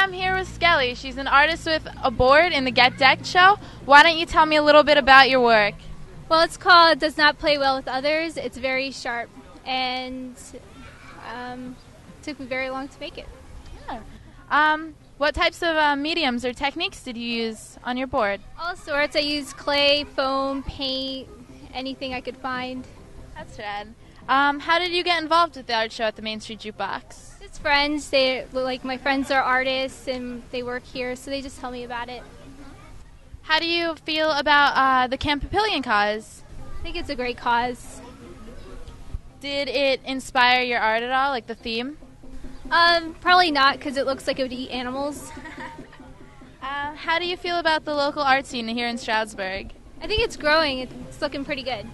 I'm here with Skelly. She's an artist with a board in the Get Decked show. Why don't you tell me a little bit about your work? Well, it's called Does Not Play Well with Others. It's very sharp, and took me very long to make it. Yeah. What types of mediums or techniques did you use on your board? All sorts. I used clay, foam, paint, anything I could find. That's rad. How did you get involved with the art show at the Main Street Jukebox? It's friends. My friends are artists, and they work here, so they just tell me about it. How do you feel about the Camp Papillion cause? I think it's a great cause. Did it inspire your art at all, like the theme? Probably not, because it looks like it would eat animals. How do you feel about the local art scene here in Stroudsburg? I think it's growing. It's looking pretty good.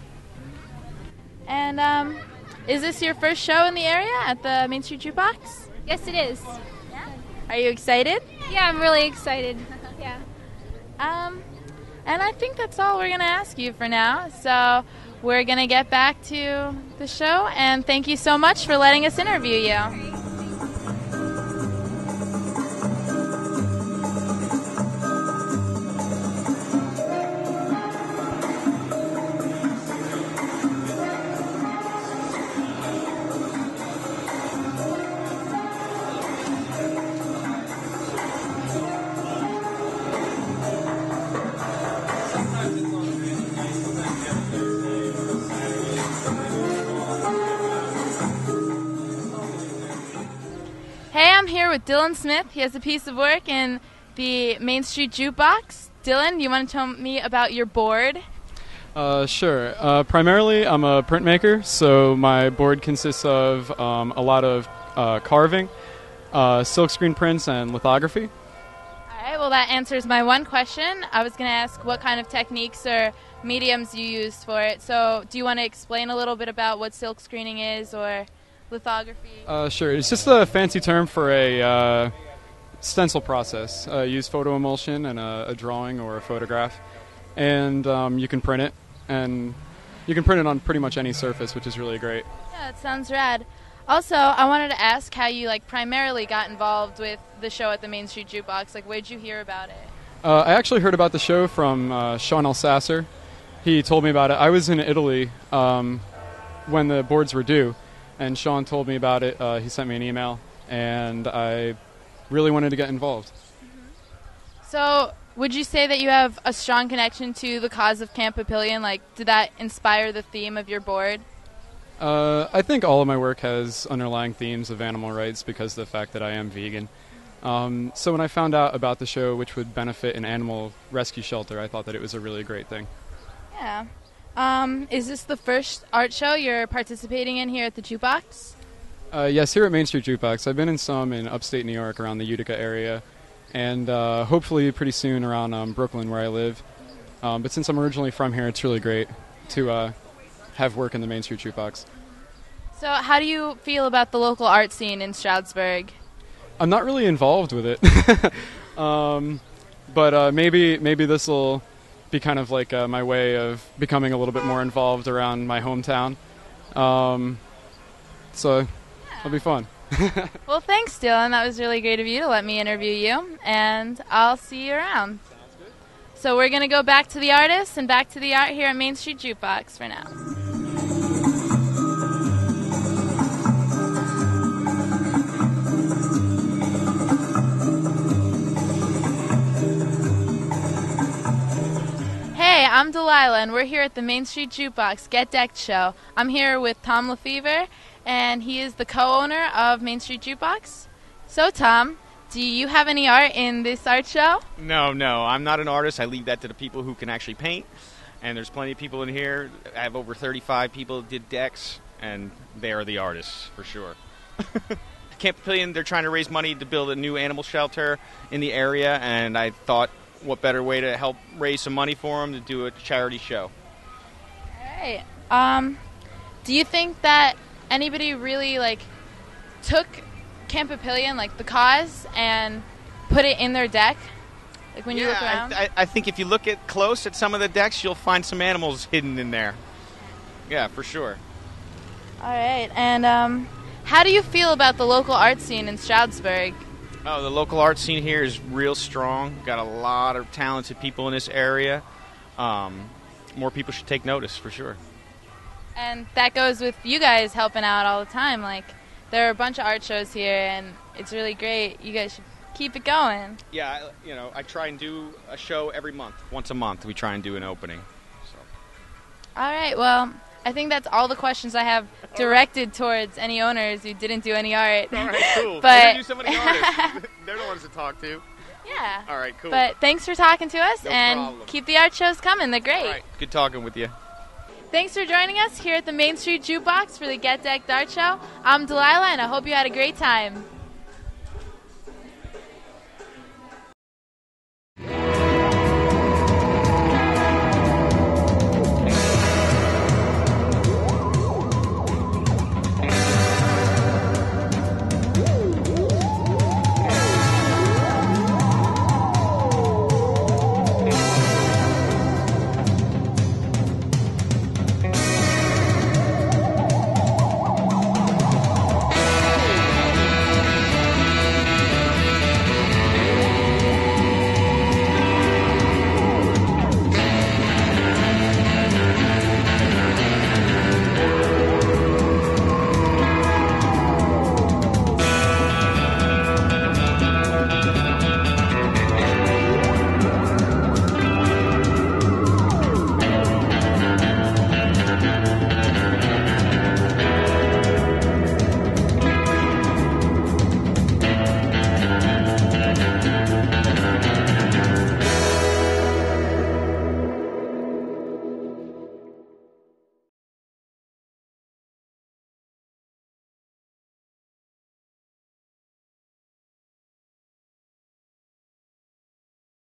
And is this your first show in the area at the Main Street Jukebox? Yes, it is. Yeah. Are you excited? Yeah, I'm really excited. Yeah. And I think that's all we're going to ask you for now. So we're going to get back to the show, and thank you so much for letting us interview you. Hey, I'm here with Dylan Smith. He has a piece of work in the Main Street Jukebox. Dylan, you want to tell me about your board? Sure. Primarily, I'm a printmaker, so my board consists of a lot of carving, silkscreen prints, and lithography. All right, well, that answers my one question. I was going to ask what kind of techniques or mediums you used for it. So do you want to explain a little bit about what silkscreening is or lithography? Sure. It's just a fancy term for a stencil process. Use photo emulsion and a drawing or a photograph, and you can print it, and you can print it on pretty much any surface, which is really great. Yeah, that sounds rad. Also, I wanted to ask how you primarily got involved with the show at the Main Street Jukebox. Where'd you hear about it? I actually heard about the show from Sean Elsasser. He told me about it. I was in Italy when the boards were due, and Sean told me about it. He sent me an email, and I really wanted to get involved. Mm-hmm. So would you say that you have a strong connection to the cause of Camp Papillion? Did that inspire the theme of your board? I think all of my work has underlying themes of animal rights because of the fact that I am vegan. So when I found out about the show, which would benefit an animal rescue shelter, I thought that it was a really great thing. Yeah. Is this the first art show you're participating in here at the Jukebox? Yes, here at Main Street Jukebox. I've been in some in upstate New York around the Utica area, and hopefully pretty soon around Brooklyn where I live. But since I'm originally from here, it's really great to have work in the Main Street Jukebox. So how do you feel about the local art scene in Stroudsburg? I'm not really involved with it, but maybe this will be kind of my way of becoming a little bit more involved around my hometown. So it'll be fun. Well, thanks, Dylan. That was really great of you to let me interview you, and I'll see you around. Sounds good. So we're going to go back to the artists and back to the art here at Main Street Jukebox for now. Hey, I'm Delilah, and we're here at the Main Street Jukebox Get Decked show. I'm here with Tom Lefevre, and he is the co-owner of Main Street Jukebox. So, Tom, do you have any art in this art show? No, I'm not an artist. I leave that to the people who can actually paint, and there's plenty of people in here. I have over 35 people that did decks, and they are the artists, for sure. Camp Papillion, they're trying to raise money to build a new animal shelter in the area, and I thought, what better way to help raise some money for them to do a charity show. All right. Do you think that anybody really took Camp Papillion, the cause, and put it in their deck? When you look around? I think if you look close at some of the decks, you'll find some animals hidden in there. Yeah, for sure. All right. And how do you feel about the local art scene in Stroudsburg? Oh, the local art scene here is real strong. Got a lot of talented people in this area. More people should take notice, for sure. And that goes with you guys helping out all the time. Like, there are a bunch of art shows here, and it's really great. You guys should keep it going. Yeah, I try and do a show every month. Once a month, we try and do an opening. So. All right, well, I think that's all the questions I have directed towards any owners who didn't do any art. All right, cool. But Introduce some of the artists. They're the ones to talk to. yeah. All right, cool. But thanks for talking to us, No and problem. keep the art shows coming. They're great. All right, good talking with you. Thanks for joining us here at the Main Street Jukebox for the Get Decked Art Show. I'm Delilah, and I hope you had a great time.